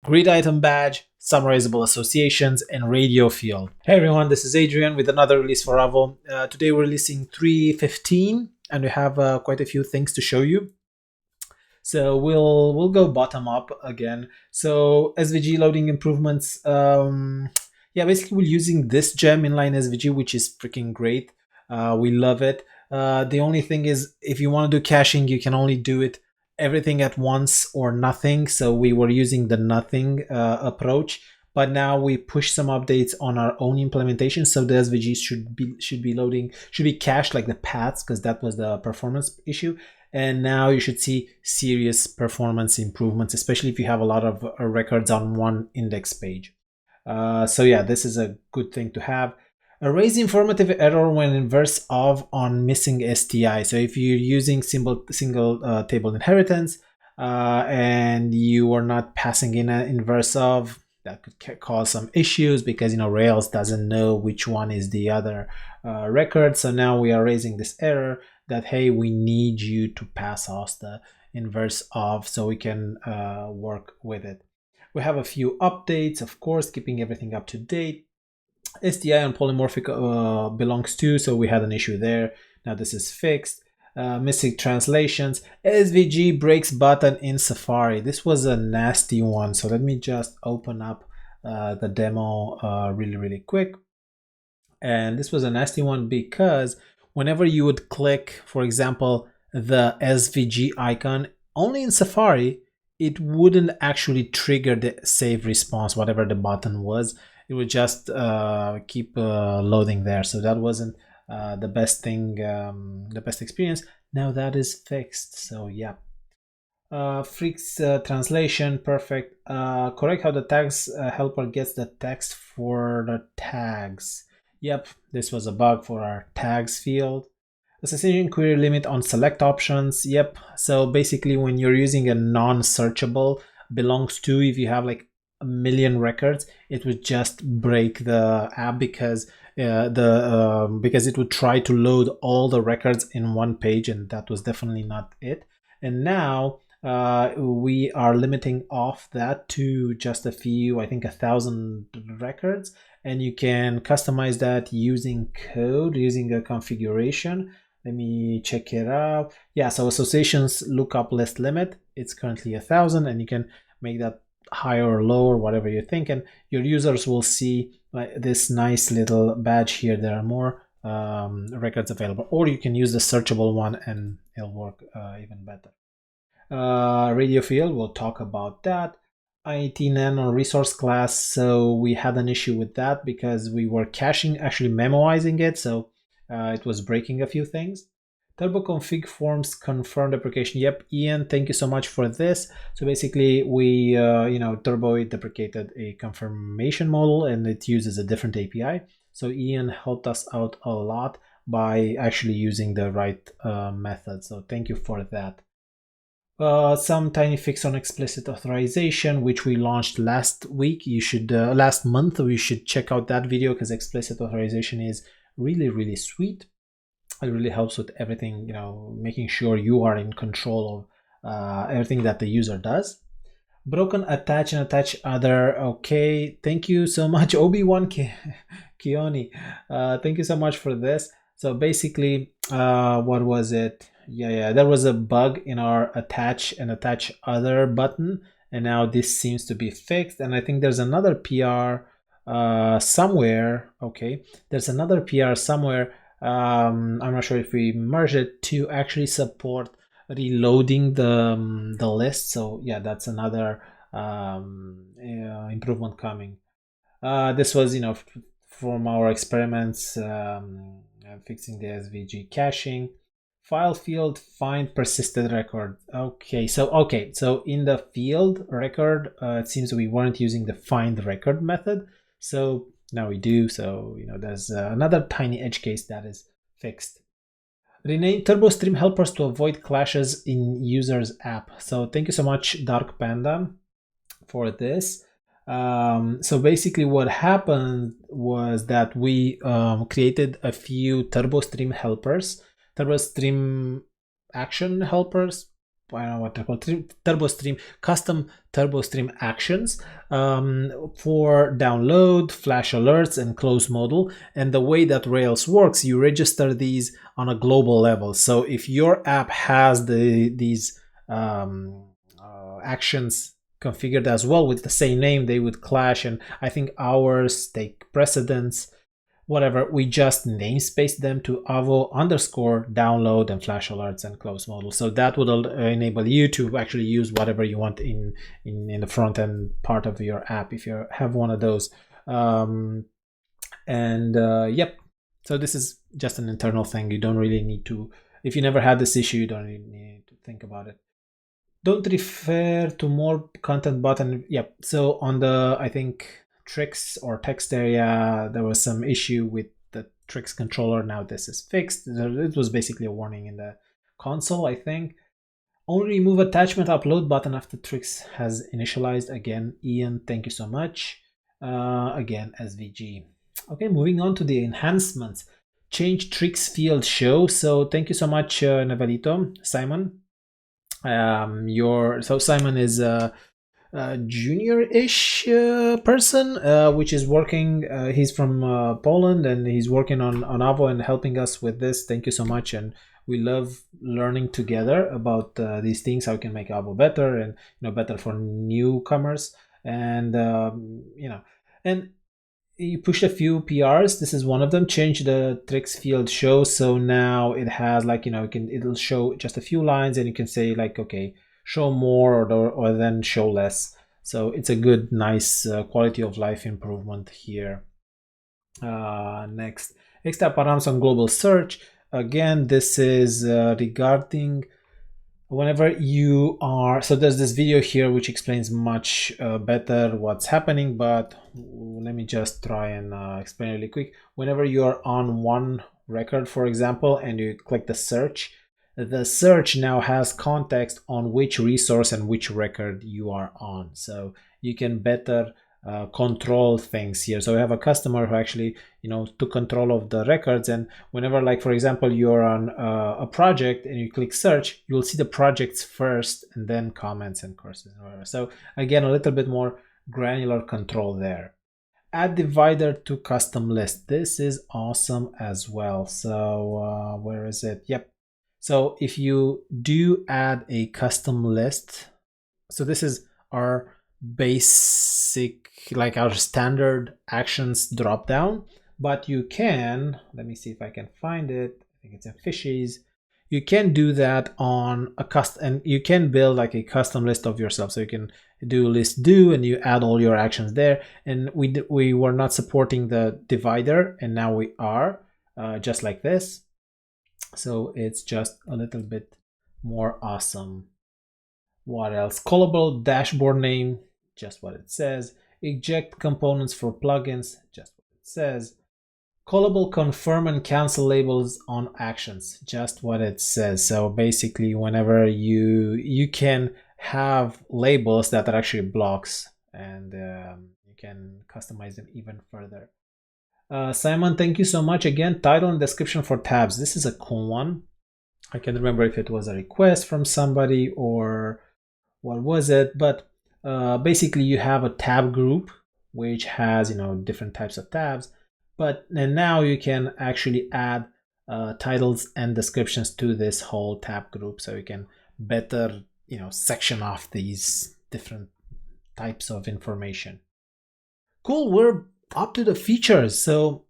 grid item badge, summarizable associations, and radio field. Hey everyone, this is Adrian with another release for Avo. Today we're releasing 3.15 and we have quite a few things to show you. So we'll go bottom up again. So SVG loading improvements. Basically we're using this gem inline SVG, which is freaking great. We love it. The only thing is, if you want to do caching, you can only do it everything at once or nothing. So we were using the nothing approach, but now we push some updates on our own implementation. So the SVGs should be cached like the paths, because that was the performance issue. And now you should see serious performance improvements, especially if you have a lot of records on one index page. This is a good thing to have. Erase informative error when inverse of on missing STI. So if you're using single table inheritance and you are not passing in an inverse of, that could cause some issues because Rails doesn't know which one is the other record. So now we are raising this error that, hey, we need you to pass us the inverse of so we can work with it. We have a few updates, of course, keeping everything up to date. STI on polymorphic belongs to, so we had an issue there. Now this is fixed. Missing translations. SVG breaks button in Safari. This was a nasty one, so let me just open up the demo really quick. And this was a nasty one because whenever you would click, for example, the SVG icon only in Safari, it wouldn't actually trigger the save response, whatever the button was. It would just keep loading there. So that wasn't the best thing, the best experience. Now that is fixed. So yeah. Freaks translation, perfect. Correct how the tags helper gets the text for the tags. Yep, this was a bug for our tags field. Association query limit on select options. Yep. So basically when you're using a non-searchable belongs to, if you have like a million records, it would just break the app because it would try to load all the records in one page, and that was definitely not it. And now we are limiting off that to just a few, I think 1,000 records, and you can customize that using code, using a configuration. Let me check it out. Yeah, so associations lookup list limit, it's currently 1,000, and you can make that higher or lower, whatever you think, and your users will see this nice little badge here. There are more records available, or you can use the searchable one and it'll work even better. Radio field, we'll talk about that. IETNN on resource class, so we had an issue with that because we were caching, actually memoizing it, so it was breaking a few things. Turbo config forms confirm deprecation. Yep, Ian, thank you so much for this. So basically we, Turbo deprecated a confirmation model and it uses a different API. So Ian helped us out a lot by actually using the right method. So thank you for that. Some tiny fix on explicit authorization, which we launched last week. You should, last month, you should check out that video because explicit authorization is really sweet. It really helps with everything, making sure you are in control of everything that the user does. Broken attach and attach other. Okay, thank you so much, Obi-Wan Kioni. Thank you so much for this. So basically, what was it? Yeah, there was a bug in our attach and attach other button, and now this seems to be fixed. And I think there's another PR somewhere. Okay, there's another PR somewhere. I'm not sure if we merge it to actually support reloading the list. So yeah, that's another improvement coming. This was, from our experiments, fixing the SVG caching. File field find persisted record. Okay, so in the field record, it seems we weren't using the find record method. So now we do. So there's another tiny edge case that is fixed. Rename turbo stream helpers to avoid clashes in users app. So thank you so much, Dark Panda, for this. So basically what happened was that we created a few turbo stream helpers, turbo stream action helpers, I don't know what they're called, turbo stream, custom turbo stream actions for download, flash alerts, and close modal. And the way that Rails works, you register these on a global level. So if your app has these actions configured as well with the same name, they would clash, and I think ours take precedence. Whatever, we just namespace them to Avo underscore download and flash alerts and close modal. So that would enable you to actually use whatever you want in the front end part of your app if you have one of those. Yep. So this is just an internal thing. You don't really need to, if you never had this issue, you don't really need to think about it. Don't refer to more content button. Yep. So on the, I think, tricks or text area, there was some issue with the tricks controller. Now this is fixed. It was basically a warning in the console, I think. Only remove attachment upload button after tricks has initialized. Again, Ian, thank you so much. Again, SVG. Okay, moving on to the enhancements. Change tricks field show. So thank you so much, Navalito, Simon. So Simon is junior-ish person, which is working. He's from Poland, and he's working on Avo and helping us with this. Thank you so much, and we love learning together about these things, how we can make Avo better, and better for newcomers. And and you pushed a few PRs. This is one of them. Change the tricks field show, so now it has it'll show just a few lines, and you can say okay, show more or then show less. So it's a good, nice quality of life improvement here. Next, extra params on global search. Again, this is regarding whenever you are, so there's this video here which explains much better what's happening, but let me just try and explain really quick. Whenever you're on one record, for example, and you click the search now has context on which resource and which record you are on. So you can better control things here. So we have a customer who actually took control of the records, and whenever, like for example, you're on a project and you click search, you'll see the projects first and then comments and courses and whatever. So again, a little bit more granular control there. Add divider to custom list. This is awesome as well. So where is it? Yep. So if you do add a custom list, so this is our basic, like our standard actions dropdown, but you can, let me see if I can find it. I think it's in fishies. You can do that on a custom, and you can build like a custom list of yourself. So you can do list do, and you add all your actions there. And we were not supporting the divider, and now we are, just like this. So it's just a little bit more awesome. What else? Callable dashboard name, just what it says. Eject components for plugins, just what it says. Callable confirm and cancel labels on actions, just what it says. So basically, whenever you can have labels that are actually blocks, and you can customize them even further. Simon, thank you so much. Again, title and description for tabs. This is a cool one. I can't remember if it was a request from somebody or what was it, but basically you have a tab group which has different types of tabs, and now you can actually add titles and descriptions to this whole tab group, so you can better section off these different types of information. Cool, we're up to the features. So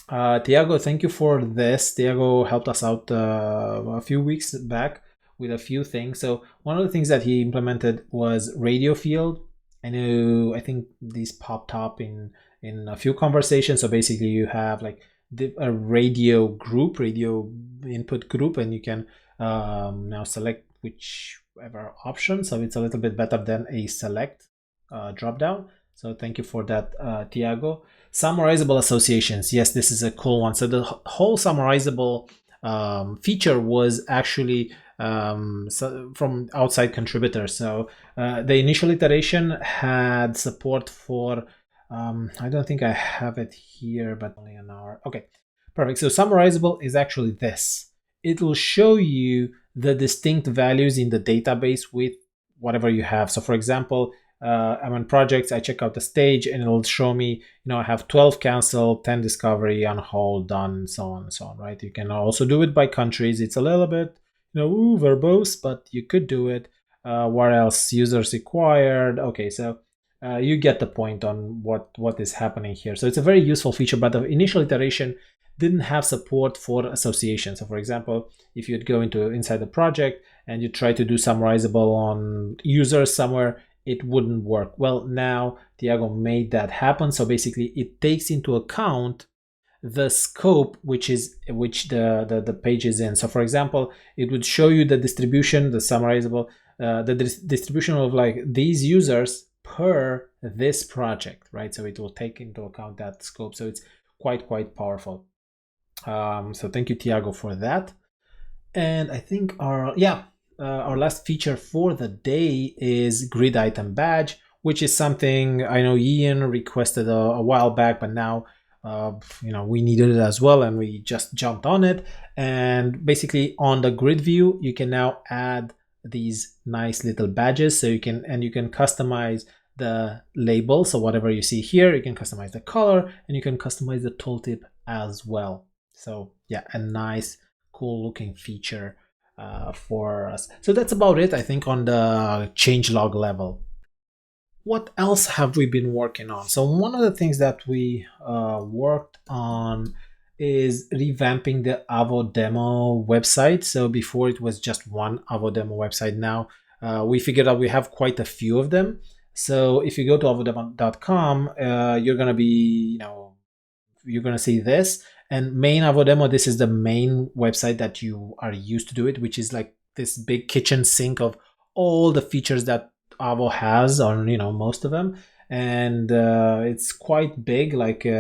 Tiago, thank you for this. Tiago helped us out a few weeks back with a few things. So one of the things that he implemented was radio field. I think these popped up in a few conversations. So basically you have like a radio input group, and you can now select whichever option. So it's a little bit better than a select drop down. So thank you for that, Tiago. Summarizable associations. Yes, this is a cool one. So the whole summarizable feature was actually from outside contributors. So the initial iteration had support for, I don't think I have it here, but only an hour. Okay, perfect. So summarizable is actually this. It will show you the distinct values in the database with whatever you have. So for example, I'm on projects, I check out the stage and it'll show me, I have 12 cancel, 10 discovery, on hold, done, so on and so on, right? You can also do it by countries. It's a little bit, verbose, but you could do it. What else? Users required. Okay, so you get the point on what is happening here. So it's a very useful feature, but the initial iteration didn't have support for association. So for example, if you'd go inside the project and you try to do summarizable on users somewhere, it wouldn't work. Well, now Tiago made that happen. So basically it takes into account the scope which the page is in. So for example, it would show you the distribution, the summarizable, the distribution of like these users per this project, right? So it will take into account that scope. So it's quite powerful. So thank you, Tiago, for that. And I think our last feature for the day is grid item badge, which is something I know Ian requested a while back, but now we needed it as well, and we just jumped on it. And basically, on the grid view, you can now add these nice little badges. So you can customize the label. So whatever you see here, you can customize the color, and you can customize the tooltip as well. So yeah, a nice, cool looking feature for us. So that's about it, I think, on the changelog level. What else have we been working on? So one of the things that we worked on is revamping the Avo demo website. So before it was just one Avo demo website. Now we figured out we have quite a few of them. So if you go to avodemo.com, you're gonna be, you're gonna see this. And main Avo demo, this is the main website that you are used to do it, which is like this big kitchen sink of all the features that Avo has, or most of them. And it's quite big, like it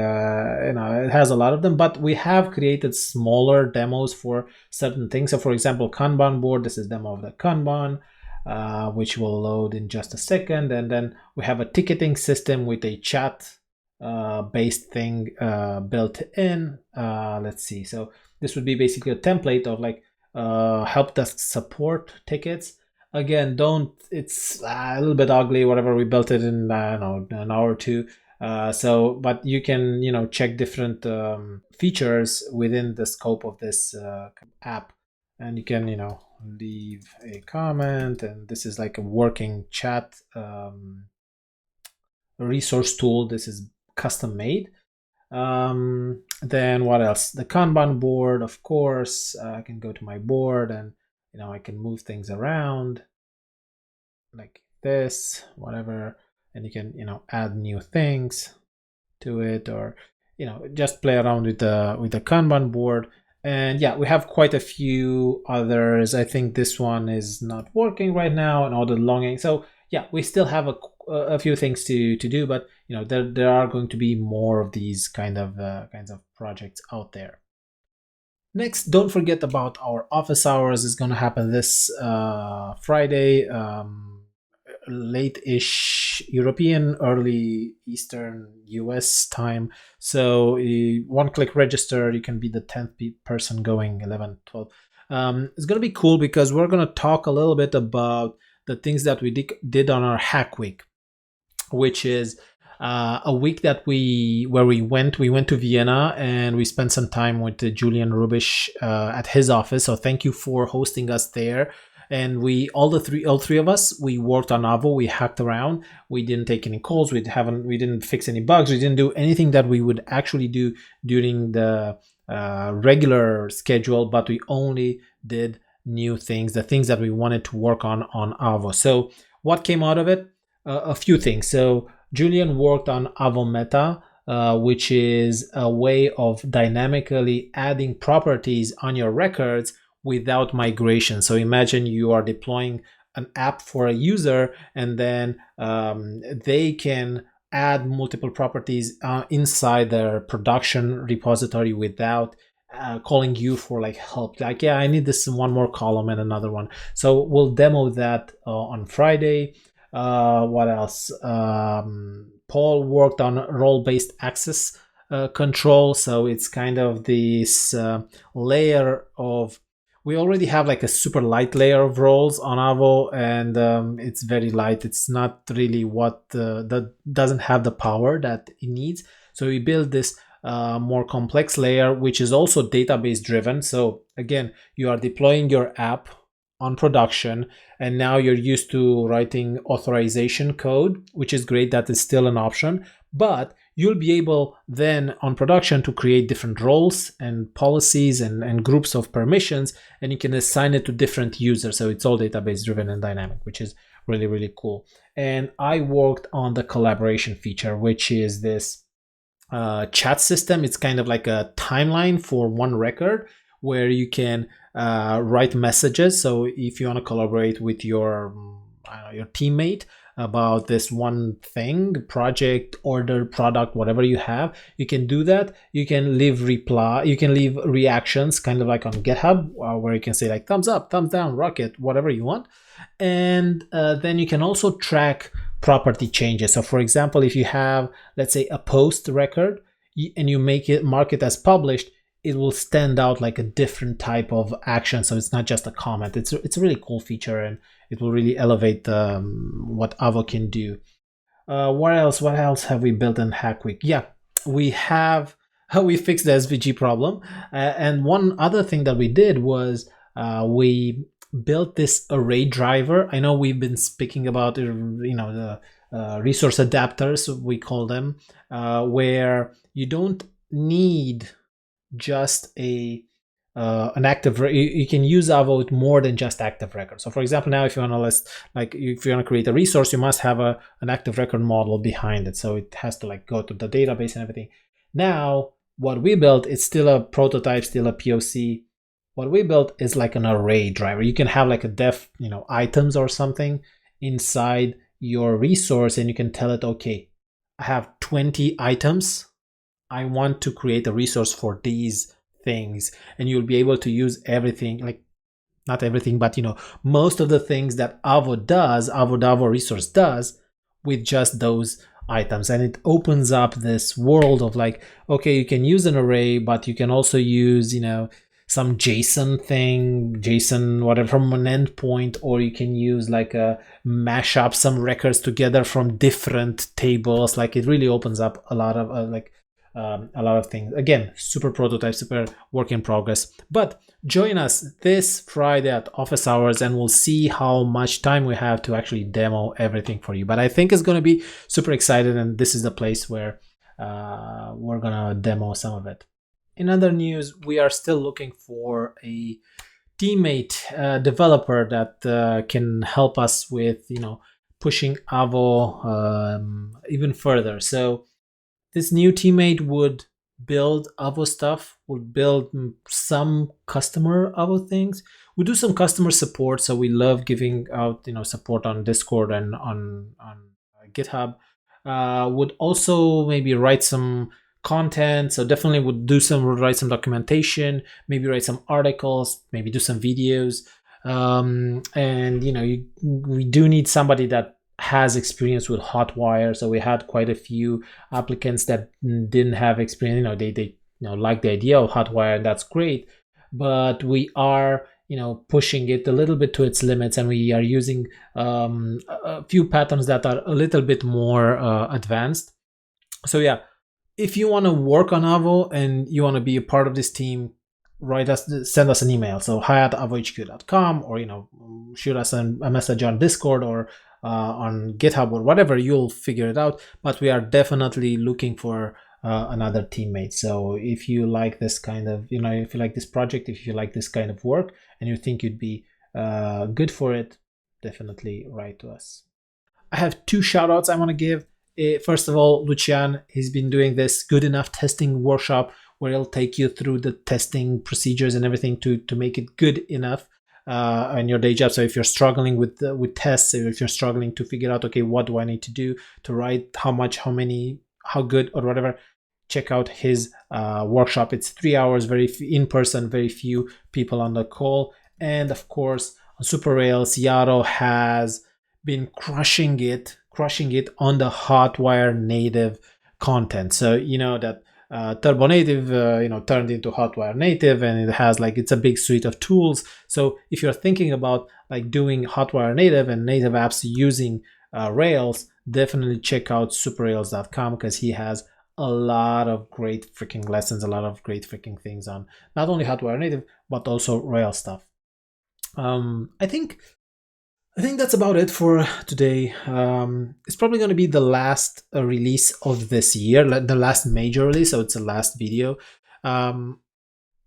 has a lot of them, but we have created smaller demos for certain things. So for example, Kanban board, this is demo of the Kanban, which will load in just a second. And then we have a ticketing system with a chat based thing built in. Let's see. So this would be basically a template of like help desk support tickets. Again, it's a little bit ugly, whatever. We built it in, I don't know, an hour or two. But you can, check different features within the scope of this app, and you can, leave a comment. And this is like a working chat resource tool. This is custom made. Then what else? The Kanban board, of course. I can go to my board and I can move things around like this, whatever, and you can add new things to it, or just play around with the Kanban board. And yeah, we have quite a few others. I think this one is not working right now, and all the longing. So yeah, we still have a few things to do, but there are going to be more of these kinds of projects out there. Next, don't forget about our office hours. It's going to happen this Friday, late-ish European, early Eastern US time. So one-click register, you can be the 10th person going, 11, 12. It's going to be cool because we're going to talk a little bit about the things that we did on our hack week, which is a week that we went to Vienna, and we spent some time with Julian Rubish at his office. So thank you for hosting us there. And all three of us, we worked on Avo. We hacked around. We didn't take any calls. We didn't fix any bugs. We didn't do anything that we would actually do during the regular schedule. But we only did new things, the things that we wanted to work on Avo. So what came out of it? A few things. So Julian worked on Avo Meta, which is a way of dynamically adding properties on your records without migration. So imagine you are deploying an app for a user, and then they can add multiple properties inside their production repository without calling you for like help. Like, yeah, I need this one more column and another one. So we'll demo that on Friday. What else? Paul worked on role-based access control. So it's kind of this layer of we already have like a super light layer of roles on Avo, and it's very light. It's not really that doesn't have the power that it needs. So we build this more complex layer, which is also database driven. So again, you are deploying your app on production, and now you're used to writing authorization code, which is great. That is still an option, but you'll be able then on production to create different roles and policies and groups of permissions, and you can assign it to different users. So it's all database driven and dynamic, which is really, really cool. And I worked on the collaboration feature, which is this chat system. It's kind of like a timeline for one record where you can write messages. So if you want to collaborate with your teammate about this one thing, project, order, product, whatever you have, you can do that. You can leave reactions, kind of like on GitHub, where you can say like thumbs up, thumbs down, rocket, whatever you want. And then you can also track property changes. So for example, if you have, let's say, a post record and you mark it as published, it will stand out like a different type of action. So it's not just a comment. It's a really cool feature, and it will really elevate what Avo can do. What else have we built in Hack Week? Yeah, we fixed the SVG problem. And one other thing that we did was we built this array driver. I know we've been speaking about the resource adapters, we call them, where you don't need just an active you can use Avo with more than just active record. So for example, now if you want to if you want to create a resource, you must have an active record model behind it, so it has to like go to the database and everything. Now what we built, it's still a prototype, still a POC. What we built is like an array driver. You can have like a def items or something inside your resource, and you can tell it, okay, I have 20 items, I want to create a resource for these things, and you'll be able to use everything, like not everything, but most of the things that Avo resource does with just those items. And it opens up this world of like, okay, you can use an array, but you can also use some JSON whatever from an endpoint, or you can use like a mash up some records together from different tables. Like it really opens up a lot of a lot of things. Again, super prototype, super work in progress. But join us this Friday at office hours, and we'll see how much time we have to actually demo everything for you. But I think it's going to be super excited, and this is the place where we're going to demo some of it. In other news, we are still looking for a teammate developer that can help us with pushing Avo even further. So this new teammate would build Avo stuff, would build some customer Avo things, would do some customer support. So we love giving out support on Discord and on GitHub. Would also maybe write some content, so definitely would write some documentation, maybe write some articles, maybe do some videos. And we do need somebody that has experience with Hotwire. So we had quite a few applicants that didn't have experience. They like the idea of Hotwire, and that's great, but we are pushing it a little bit to its limits, and we are using a few patterns that are a little bit more advanced. So yeah, if you want to work on Avo and you want to be a part of this team, send us an email. So hi@avohq.com, or shoot us a message on Discord or on GitHub or whatever. You'll figure it out. But we are definitely looking for another teammate. So if you like this kind of, if you like this project, if you like this kind of work, and you think you'd be good for it, definitely write to us. I have 2 shout outs I want to give. First of all, Lucian, he's been doing this Good Enough testing workshop where he'll take you through the testing procedures and everything to make it good enough in your day job. So if you're struggling with tests, if you're struggling to figure out, okay, what do I need to do to write, how much, how many, how good, or whatever, check out his workshop. It's 3 hours, in person, very few people on the call. And of course, on Super Rails, Yaro has been crushing it on the Hotwire native content. So that Turbo Native, turned into Hotwire Native, and it has like, it's a big suite of tools. So if you're thinking about like doing Hotwire Native and native apps using Rails, definitely check out superrails.com, because he has a lot of great freaking lessons, a lot of great freaking things on not only Hotwire Native but also Rails stuff. I think that's about it for today. It's probably going to be the last release of this year, the last major release, so it's the last video.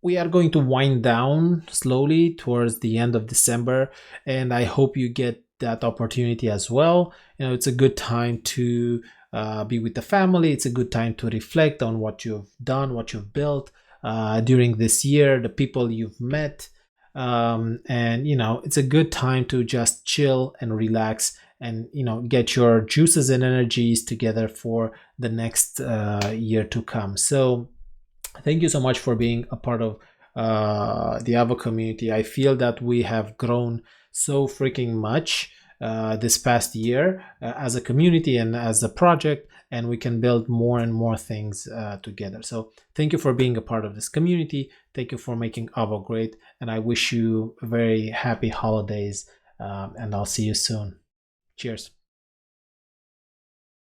We are going to wind down slowly towards the end of December, and I hope you get that opportunity as well. It's a good time to be with the family. It's a good time to reflect on what you've done, what you've built during this year, the people you've met. And it's a good time to just chill and relax, and get your juices and energies together for the next year to come. So thank you so much for being a part of the Avo community. I feel that we have grown so freaking much this past year as a community and as a project, and we can build more and more things together. So thank you for being a part of this community. Thank you for making Avo great, and I wish you very happy holidays, and I'll see you soon. Cheers.